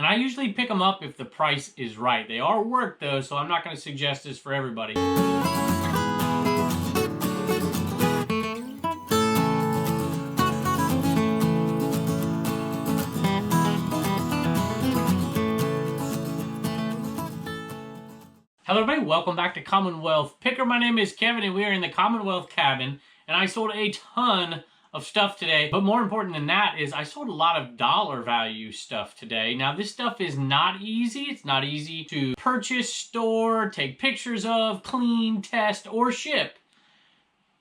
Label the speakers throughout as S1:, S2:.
S1: And I usually pick them up if the price is right. They are work though, so I'm not going to suggest this for everybody. Hello everybody, welcome back to Commonwealth Picker. My name is Kevin and we are in the Commonwealth cabin, and I sold a ton of stuff today. But more important than that is I sold a lot of dollar value stuff today. Now this stuff is not easy. It's not easy to purchase, store, take pictures of, clean, test, or ship.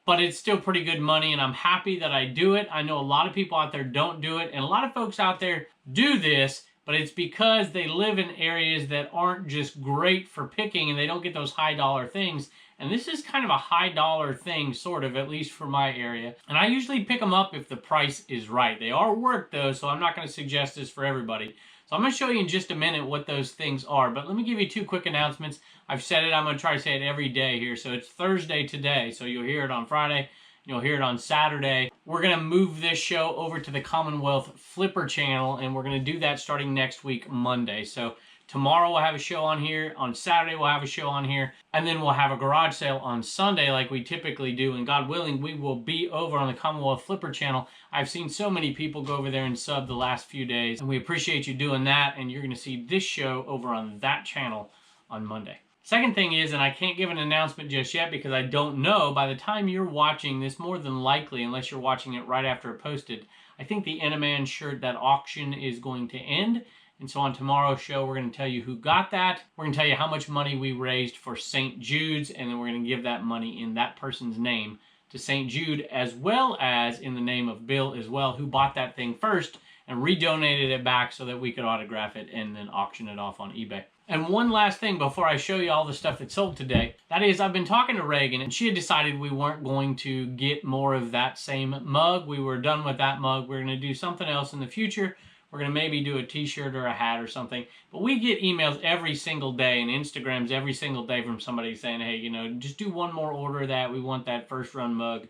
S1: But it's still pretty good money and I'm happy that I do it. I know a lot of people out there don't do it, and a lot of folks out there do this, but it's because they live in areas that aren't just great for picking and they don't get those high dollar things. And this is kind of a high dollar thing, sort of, at least for my area. And I usually pick them up if the price is right. They are work though, so I'm not going to suggest this for everybody. So I'm going to show you in just a minute what those things are. But let me give you two quick announcements. I've said it, I'm going to try to say it every day here. So it's Thursday today, so you'll hear it on Friday. You'll hear it on Saturday. We're going to move this show over to the Commonwealth Flipper channel, and we're going to do that starting next week, Monday. So tomorrow we'll have a show on here. On Saturday we'll have a show on here. And then we'll have a garage sale on Sunday like we typically do. And God willing, we will be over on the Commonwealth Flipper channel. I've seen so many people go over there and sub the last few days. And we appreciate you doing that. And you're going to see this show over on that channel on Monday. Second thing is, and I can't give an announcement just yet because I don't know, by the time you're watching this, more than likely, unless you're watching it right after it posted, I think the Enaman shirt, that auction is going to end. And so on tomorrow's show, we're going to tell you who got that. We're going to tell you how much money we raised for St. Jude's, and then we're going to give that money in that person's name to St. Jude, as well as in the name of Bill as well, who bought that thing first and redonated it back so that we could autograph it and then auction it off on eBay. And one last thing before I show you all the stuff that sold today, that is, I've been talking to Reagan and she had decided we weren't going to get more of that same mug. We were done with that mug. We're going to do something else in the future. We're going to maybe do a t-shirt or a hat or something. But we get emails every single day and Instagrams every single day from somebody saying, hey, you know, just do one more order of that. We want that first run mug.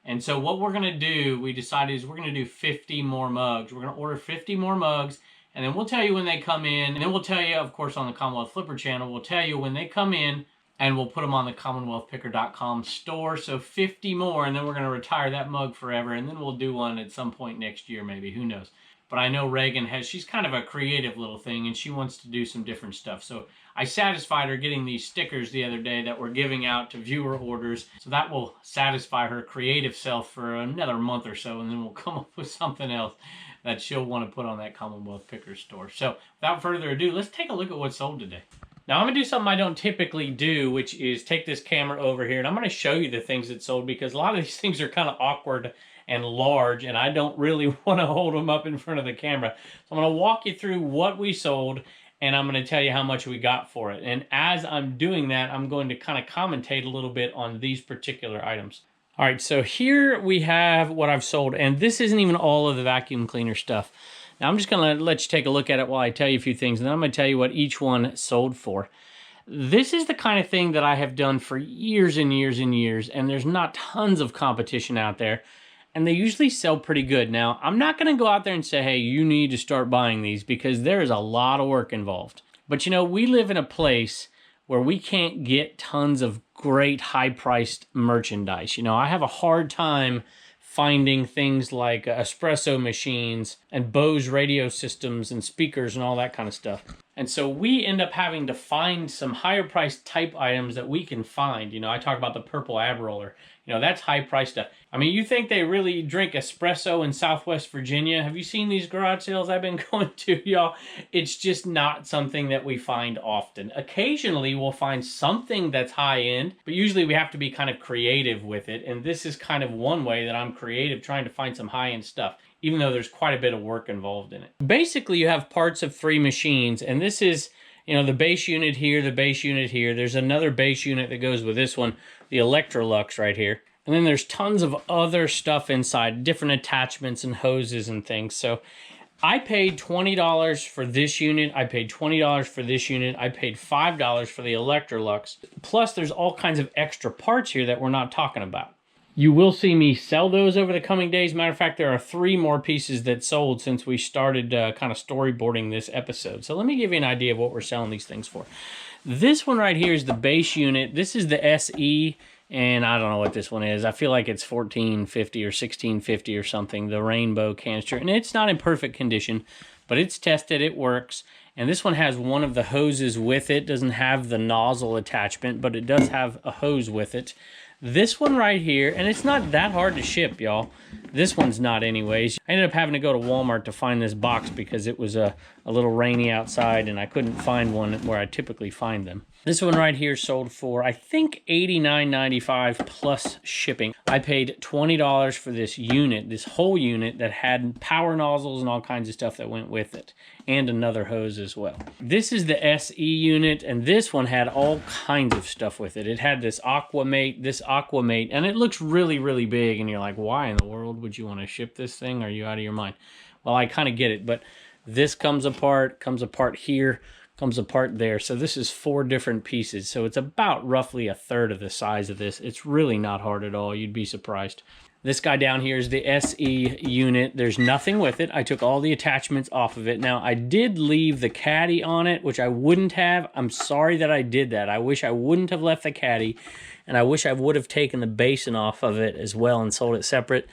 S1: And so what we're going to do, we decided, is we're going to do 50 more mugs. We're going to order 50 more mugs. And then we'll tell you when they come in. And then we'll tell you, of course, on the Commonwealth Flipper channel, we'll tell you when they come in, and we'll put them on the CommonwealthPicker.com store. So 50 more, and then we're going to retire that mug forever. And then we'll do one at some point next year, maybe. Who knows? But I know Reagan she's kind of a creative little thing, and she wants to do some different stuff. So I satisfied her getting these stickers the other day that we're giving out to viewer orders. So that will satisfy her creative self for another month or so, and then we'll come up with something else that she'll want to put on that Commonwealth Picker store. So without further ado, let's take a look at what sold today. Now I'm going to do something I don't typically do, which is take this camera over here, and I'm going to show you the things that sold, because a lot of these things are kind of awkward and large, and I don't really want to hold them up in front of the camera. So I'm going to walk you through what we sold, and I'm going to tell you how much we got for it. And as I'm doing that, I'm going to kind of commentate a little bit on these particular items. All right, so here we have what I've sold, and this isn't even all of the vacuum cleaner stuff. Now I'm just going to let you take a look at it while I tell you a few things, and then I'm going to tell you what each one sold for. This is the kind of thing that I have done for years and years and years, and there's not tons of competition out there, and they usually sell pretty good. Now, I'm not going to go out there and say, hey, you need to start buying these, because there is a lot of work involved. But you know, we live in a place where we can't get tons of great high-priced merchandise. You know, I have a hard time finding things like espresso machines and Bose radio systems and speakers and all that kind of stuff. And so we end up having to find some higher priced type items that we can find. You know, I talk about the purple ab roller. You know, that's high priced stuff. I mean, you think they really drink espresso in Southwest Virginia? Have you seen these garage sales I've been going to, y'all? It's just not something that we find often. Occasionally, we'll find something that's high end, but usually we have to be kind of creative with it. And this is kind of one way that I'm creative, trying to find some high end stuff, even though there's quite a bit of work involved in it. Basically, you have parts of 3 machines, and this is, you know, the base unit here, the base unit here. There's another base unit that goes with this one, the Electrolux right here. And then there's tons of other stuff inside, different attachments and hoses and things. So I paid $20 for this unit. I paid $20 for this unit. I paid $5 for the Electrolux. Plus, there's all kinds of extra parts here that we're not talking about. You will see me sell those over the coming days. Matter of fact, there are 3 more pieces that sold since we started kind of storyboarding this episode. So let me give you an idea of what we're selling these things for. This one right here is the base unit. This is the SE, and I don't know what this one is. I feel like it's $14.50 or $16.50 or something, the rainbow canister. And it's not in perfect condition, but it's tested, it works. And this one has one of the hoses with it. Doesn't have the nozzle attachment, but it does have a hose with it. This one right here, and it's not that hard to ship, y'all. This one's not anyways. I ended up having to go to Walmart to find this box because it was a little rainy outside and I couldn't find one where I typically find them. This one right here sold for, I think, $89.95 plus shipping. I paid $20 for this unit, this whole unit that had power nozzles and all kinds of stuff that went with it, and another hose as well. This is the SE unit, and this one had all kinds of stuff with it. It had this Aquamate, and it looks really, really big, and you're like, why in the world would you want to ship this thing? Are you out of your mind? Well, I kind of get it, but this comes apart here, comes apart there. So this is 4 different pieces. So it's about roughly a third of the size of this. It's really not hard at all. You'd be surprised. This guy down here is the SE unit. There's nothing with it. I took all the attachments off of it. Now, I did leave the caddy on it, which I wouldn't have. I'm sorry that I did that. I wish I wouldn't have left the caddy, and I wish I would have taken the basin off of it as well and sold it separate.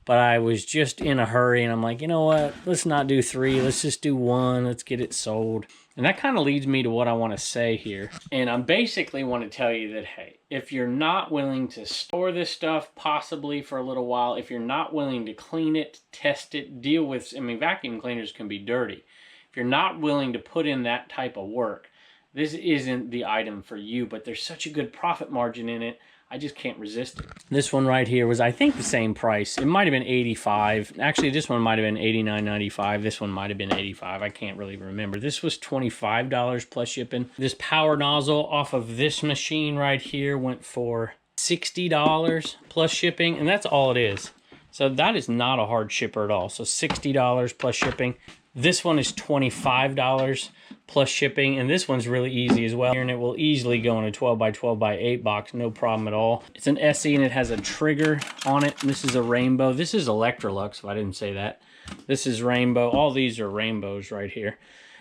S1: But I was just in a hurry, and I'm like, you know what? Let's not do 3. Let's just do 1. Let's get it sold. And that kind of leads me to what I want to say here. And I basically want to tell you that, hey, if you're not willing to store this stuff possibly for a little while, if you're not willing to clean it, test it, deal with, I mean, vacuum cleaners can be dirty. If you're not willing to put in that type of work, this isn't the item for you, but there's such a good profit margin in it. I just can't resist it. This one right here was, I think, the same price. It might have been $85. Actually, this one might have been $89.95. This one might have been $85. I can't really remember. This was $25 plus shipping. This power nozzle off of this machine right here went for $60 plus shipping, and that's all it is. So that is not a hard shipper at all. So $60 plus shipping. This one is $25 plus shipping, and this one's really easy as well. And it will easily go in a 12 by 12 by 8 box, no problem at all. It's an SE and it has a trigger on it. This is a rainbow. This is Electrolux, if I didn't say that. This is rainbow. All these are rainbows right here.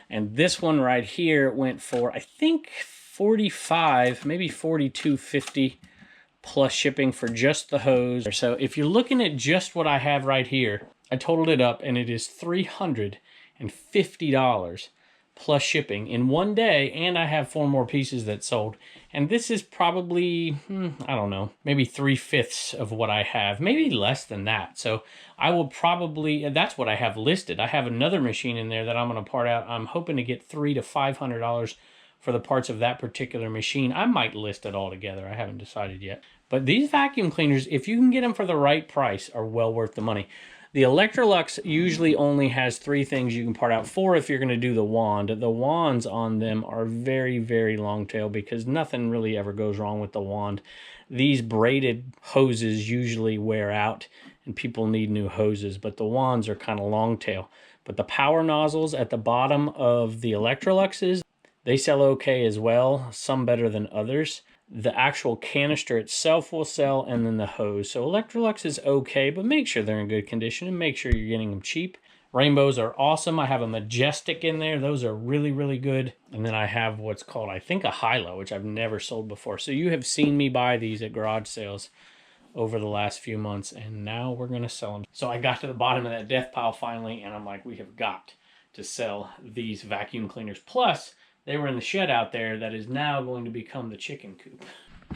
S1: And this one right here went for, I think, $45, maybe $42.50 plus shipping for just the hose. So if you're looking at just what I have right here, I totaled it up and it is $350 plus shipping in one day, and I have 4 more pieces that sold. And this is probably, I don't know, maybe 3/5 of what I have, maybe less than that. So I will probably, that's what I have listed. I have another machine in there that I'm going to part out. I'm hoping to get $300 to $500 for the parts of that particular machine. I might list it all together. I haven't decided yet. But these vacuum cleaners, if you can get them for the right price, are well worth the money. The Electrolux usually only has 3 things you can part out. 4 if you're going to do the wand. The wands on them are very, very long tail because nothing really ever goes wrong with the wand. These braided hoses usually wear out and people need new hoses, but the wands are kind of long tail. But the power nozzles at the bottom of the Electroluxes, they sell okay as well, some better than others. The actual canister itself will sell, and then the hose. So Electrolux is okay, but make sure they're in good condition and make sure you're getting them cheap. Rainbows are awesome. I have a Majestic in there. Those are really, really good. And then I have what's called, I think, a Hilo, which I've never sold before. So you have seen me buy these at garage sales over the last few months, and now we're going to sell them. So I got to the bottom of that death pile finally, and I'm like, we have got to sell these vacuum cleaners. Plus, they were in the shed out there that is now going to become the chicken coop.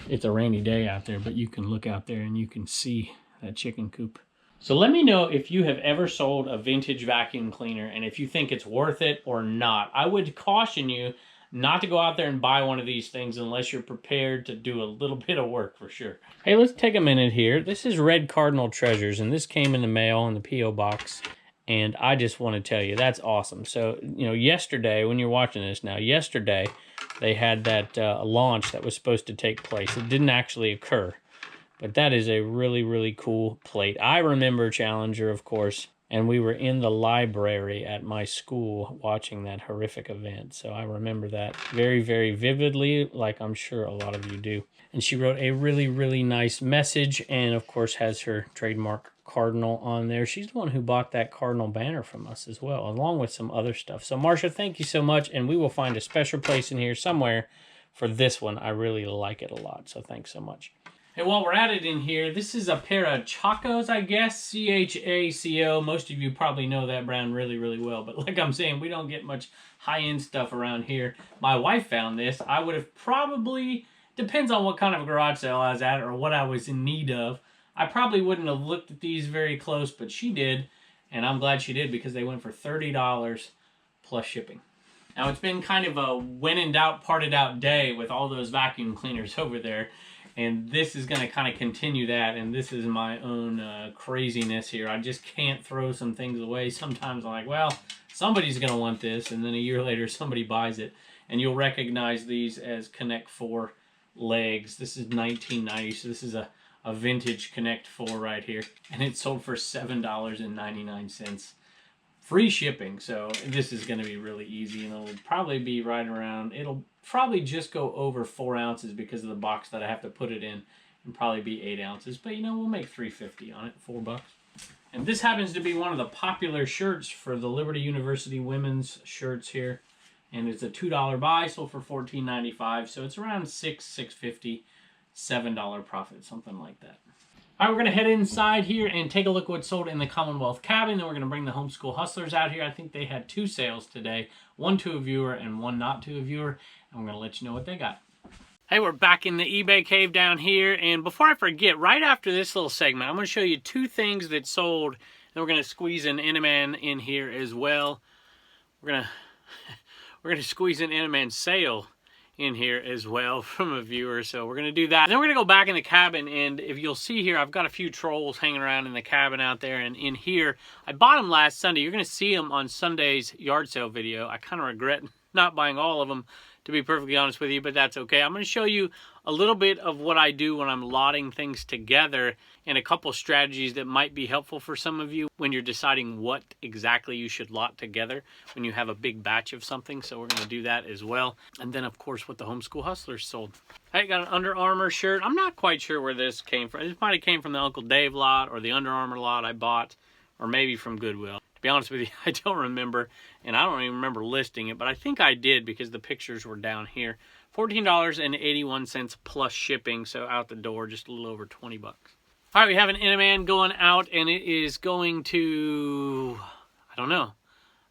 S1: It's a rainy day out there, but you can look out there and you can see that chicken coop. So let me know if you have ever sold a vintage vacuum cleaner and if you think it's worth it or not. I would caution you not to go out there and buy one of these things unless you're prepared to do a little bit of work for sure. Hey, let's take a minute here. This is Red Cardinal Treasures, and this came in the mail in the P.O. box. And I just want to tell you, that's awesome. So, you know, yesterday, when you're watching this now, yesterday, they had that launch that was supposed to take place. It didn't actually occur. But that is a really, really cool plate. I remember Challenger, of course. And we were in the library at my school watching that horrific event. So I remember that very, very vividly, like I'm sure a lot of you do. And she wrote a really, really nice message, and of course has her trademark cardinal on there. She's the one who bought that cardinal banner from us as well, along with some other stuff. So Marsha, thank you so much, and we will find a special place in here somewhere for this one. I really like it a lot, so thanks so much. Hey, while we're at it in here, this is a pair of Chacos, I guess, C-H-A-C-O. Most of you probably know that brand really, really well, but like I'm saying, we don't get much high-end stuff around here. My wife found this. I would have probably, depends on what kind of garage sale I was at or what I was in need of, I probably wouldn't have looked at these very close, but she did, and I'm glad she did because they went for $30 plus shipping. Now, it's been kind of a when in doubt, parted out day with all those vacuum cleaners over there. And this is going to kind of continue that, and this is my own craziness here. I just can't throw some things away. Sometimes I'm like, well, somebody's going to want this, and then a year later somebody buys it. And you'll recognize these as Connect 4 legs. This is 1990, so this is a vintage Connect 4 right here. And it sold for $7.99. Free shipping, so this is going to be really easy, and it'll probably be right around, it'll probably just go over 4 ounces because of the box that I have to put it in, and probably be 8 ounces, but you know, we'll make $3.50 on it, $4. And this happens to be one of the popular shirts for the Liberty University women's shirts here, and it's a $2 buy, sold for $14.95, so it's around $6.50, $7 profit, something like that. All right, we're going to head inside here and take a look at what's sold in the Commonwealth cabin. Then we're going to bring the homeschool hustlers out here. I think they had 2 sales today, one to a viewer and one not to a viewer. And we're going to let you know what they got. Hey, we're back in the eBay cave down here. And before I forget, right after this little segment, I'm going to show you 2 things that sold. And we're going to squeeze an Inaman in here as well. We're going to squeeze an Inaman sale in here as well from a viewer, so we're going to do that. And then we're going to go back in the cabin, and if you'll see here, I've got a few trolls hanging around in the cabin out there, and in here, I bought them last Sunday. You're going to see them on Sunday's yard sale video. I kind of regret not buying all of them, to be perfectly honest with you, but that's okay. I'm going to show you a little bit of what I do when I'm lotting things together and a couple strategies that might be helpful for some of you when you're deciding what exactly you should lot together when you have a big batch of something. So we're going to do that as well. And then, of course, what the homeschool hustlers sold. I got an Under Armour shirt. I'm not quite sure where this came from. This might have came from the Uncle Dave lot or the Under Armour lot I bought, or maybe from Goodwill. To be honest with you, I don't remember, and I don't even remember listing it, but I think I did because the pictures were down here. $14.81 plus shipping, so out the door, just a little over 20 bucks. All right, we have an Inaman going out, and it is going to, I don't know.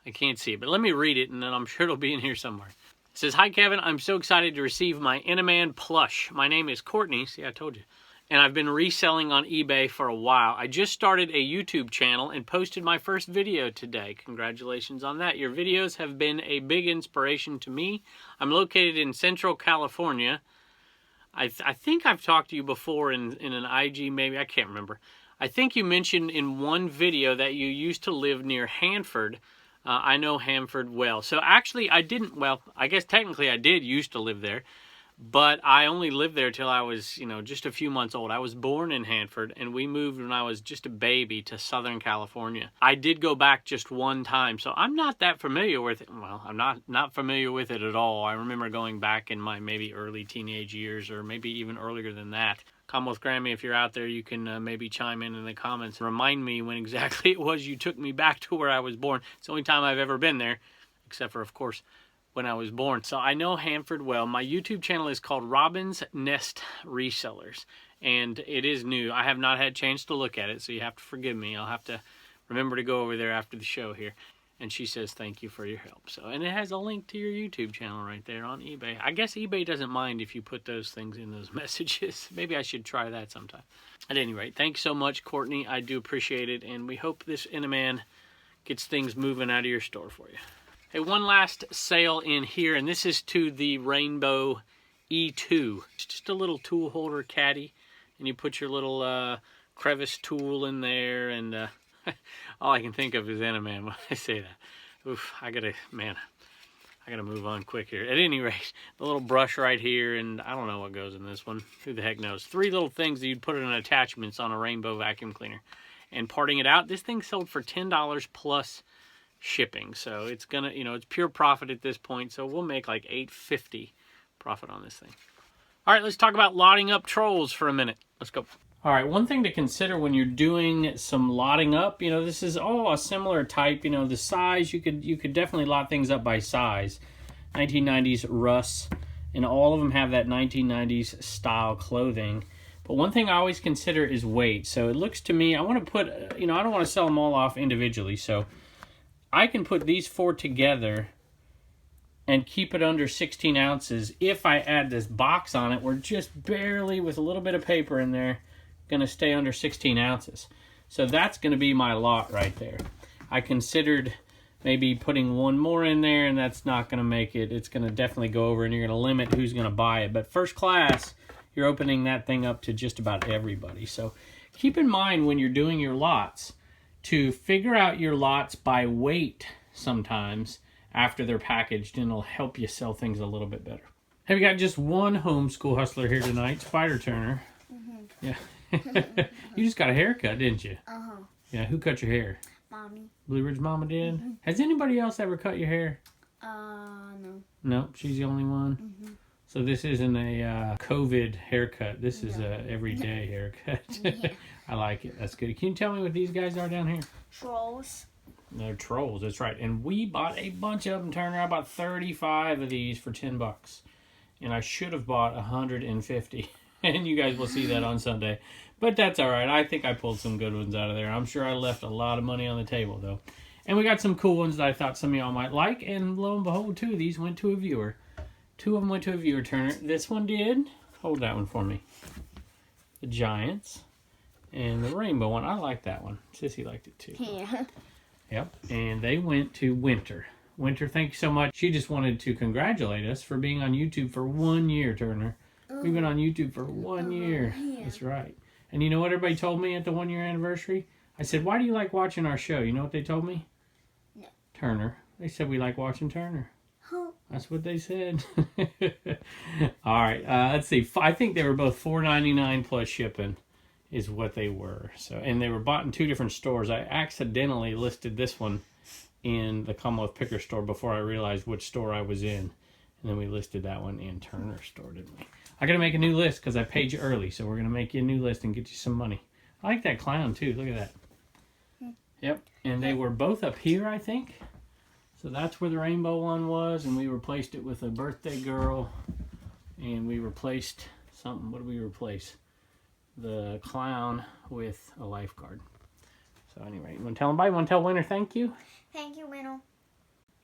S1: I can't see it, but let me read it, and then I'm sure it'll be in here somewhere. It says, "Hi, Kevin. I'm so excited to receive my Inaman plush. My name is Courtney." See, I told you. "And I've been reselling on eBay for a while. I just started a YouTube channel and posted my first video today. Congratulations on that. Your videos have been a big inspiration to me. I'm located in Central California. I think I've talked to you before in an IG, maybe. I can't remember. I think you mentioned in one video that you used to live near Hanford. I know Hanford well." So actually, I didn't. Well, I guess technically I did used to live there. But I only lived there till I was, just a few months old. I was born in Hanford, and we moved when I was just a baby to Southern California. I did go back just one time, so I'm not that familiar with it. Well, I'm not familiar with it at all. I remember going back in my maybe early teenage years, or maybe even earlier than that. Commonwealth Grammy, if you're out there, you can maybe chime in the comments and remind me when exactly it was you took me back to where I was born. It's the only time I've ever been there, except for, of course, when I was born. So I know Hanford well. My YouTube channel is called Robin's Nest Resellers, and it is new. I have not had a chance to look at it, so you have to forgive me. I'll have to remember to go over there after the show here. And she says, "Thank you for your help." So, and it has a link to your YouTube channel right there on eBay. I guess eBay doesn't mind if you put those things in those messages. Maybe I should try that sometime. At any rate, thanks so much, Courtney. I do appreciate it, and we hope this Inaman gets things moving out of your store for you. Hey, one last sale in here, and this is to the Rainbow E2. It's just a little tool holder caddy, and you put your little crevice tool in there, and all I can think of is Inaman when I say that. Oof, I gotta move on quick here. At any rate, the little brush right here, and I don't know what goes in this one. Who the heck knows? 3 little things that you'd put in attachments on a Rainbow vacuum cleaner. and parting it out. This thing sold for $10 plus shipping. So it's gonna, you know, it's pure profit at this point. So we'll make like $8.50 profit on this thing. All right, let's talk about lotting up trolls for a minute. Let's go. All right, one thing to consider when you're doing some lotting up, you know, this is all a similar type. You know, the size, you could definitely lot things up by size. 1990s Russ, and all of them have that 1990s style clothing. But one thing I always consider is weight. So it looks to me, I want to put, you know, I don't want to sell them all off individually. So I can put these 4 together and keep it under 16 ounces. If I add this box on it, we're just barely, with a little bit of paper in there, going to stay under 16 ounces. So that's going to be my lot right there. I considered maybe putting one more in there, and that's not going to make it. It's going to definitely go over, and you're going to limit who's going to buy it. But first class, you're opening that thing up to just about everybody. So keep in mind when you're doing your lots to figure out your lots by weight sometimes after they're packaged, and it'll help you sell things a little bit better. Have you got just one homeschool hustler here tonight, Spider Turner? Mm-hmm. Yeah. You just got a haircut, didn't you? Uh-huh. Yeah, who cut your hair?
S2: Mommy.
S1: Blue Ridge Mama did? Mm-hmm. Has anybody else ever cut your hair?
S2: No.
S1: No, she's the only one? Mm-hmm. So this isn't a COVID haircut. This is a everyday haircut. Yeah. I like it. That's good. Can you tell me what these guys are down here?
S2: Trolls.
S1: They're trolls, that's right. And we bought a bunch of them, Turner. I bought 35 of these for $10. And I should have bought 150. And you guys will see that on Sunday. But that's all right. I think I pulled some good ones out of there. I'm sure I left a lot of money on the table, though. And we got some cool ones that I thought some of y'all might like. And lo and behold, 2 of these went to a viewer. 2 of them went to a viewer, Turner. This one did. Hold that one for me. The Giants. And the rainbow one. I like that one. Sissy liked it, too.
S2: Yeah.
S1: Yep. And they went to Winter. Winter, thank you so much. She just wanted to congratulate us for being on YouTube for 1 year, Turner. We've been on YouTube for 1 year. Yeah. That's right. And you know what everybody told me at the 1 year anniversary? I said, why do you like watching our show? You know what they told me? No. Turner. They said we like watching Turner. Huh. That's what they said. All right. Let's see. I think they were both $4.99 plus shipping is what they were. So, and they were bought in 2 different stores. I accidentally listed this one in the Commonwealth Picker store before I realized which store I was in. And then we listed that one in Turner's store, didn't we? I got to make a new list because I paid you early. So we're going to make you a new list and get you some money. I like that clown too. Look at that. Yep. And they were both up here, I think. So that's where the rainbow one was. And we replaced it with a birthday girl. And we replaced something. What did we replace? The clown with a lifeguard. So anyway, you want to tell anybody? Want to tell Winter thank you?
S2: Thank you, Winter.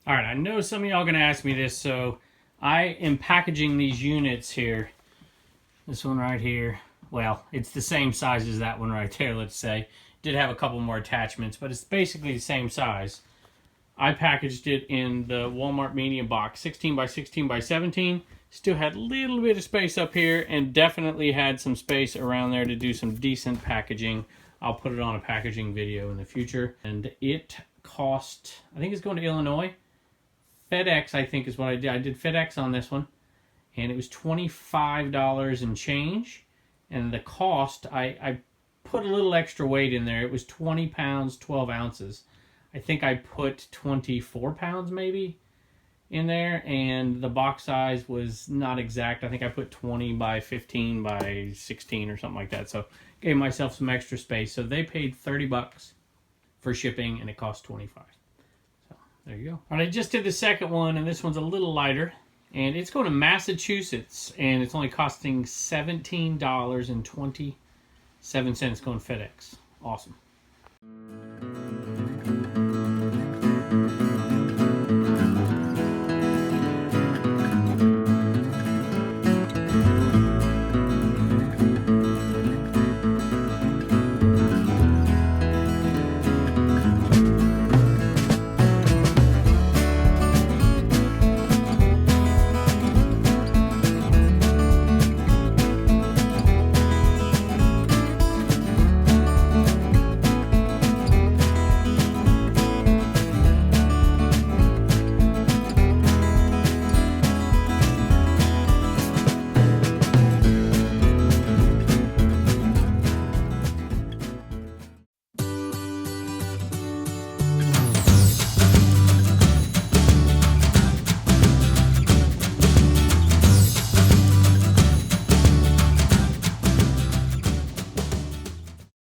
S1: All right. I know some of y'all are going to ask me this. So I am packaging these units here. This one right here. Well, it's the same size as that one right there, let's say. Did have a couple more attachments, but it's basically the same size. I packaged it in the Walmart medium box, 16 by 16 by 17. Still had a little bit of space up here and definitely had some space around there to do some decent packaging. I'll put it on a packaging video in the future. And it cost, I think it's going to Illinois. FedEx, I think, is what I did. I did FedEx on this one. And it was $25 and change. And the cost, I put a little extra weight in there. It was 20 pounds, 12 ounces. I think I put 24 pounds maybe in there. And the box size was not exact. I think I put 20 by 15 by 16 or something like that. So gave myself some extra space. So they paid $30 for shipping and it cost 25. So there you go. All right, I just did the second one and this one's a little lighter. And it's going to Massachusetts, and it's only costing $17.27 going FedEx. Awesome.